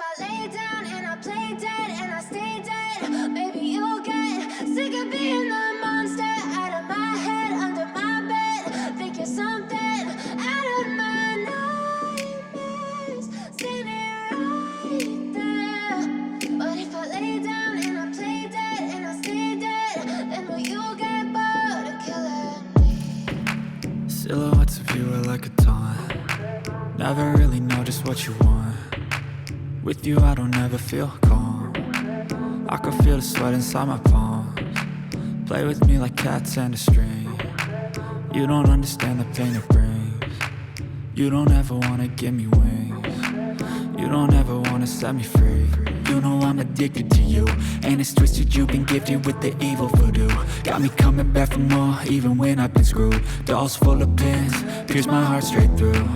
I lay down and I play dead and I stay dead, baby, you'll get sick of being the monster out of my head, under my bed. Think you're something out of my nightmares, standing right there. But if I lay down and I play dead and I stay dead, then will you get bored of killing me? Silhouettes of you are like a taunt. Never really know just what you want. With you I don't ever feel calm. I can feel the sweat inside my palms. Play with me like cats and a string. You don't understand the pain it brings. You don't ever wanna give me wings. You don't ever wanna set me free. You know I'm addicted to you, and it's twisted, you've been gifted with the evil voodoo. Got me coming back for more, even when I've been screwed. Dolls full of pins, pierce my heart straight through.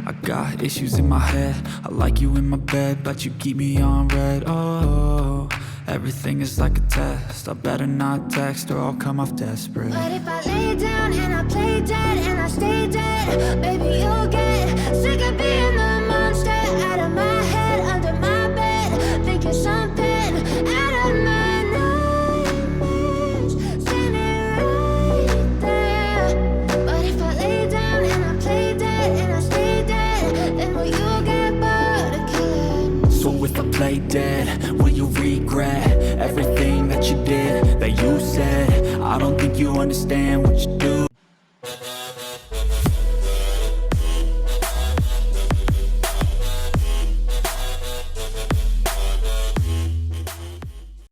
I got issues in my head, I like you in my bed, but you keep me on red. Oh, everything is like a test. I better not text or I'll come off desperate. But if I lay down and I play dead and I stay dead, baby, you'll get sick of being the monster out of my head, under my bed. Think you're something out of my nightmares, standing right there. But if I lay down and I play dead and I stay dead, then will you get bored of killing me? So if I play dead, will you regret everything that you did, that you said? I don't think you understand what you do.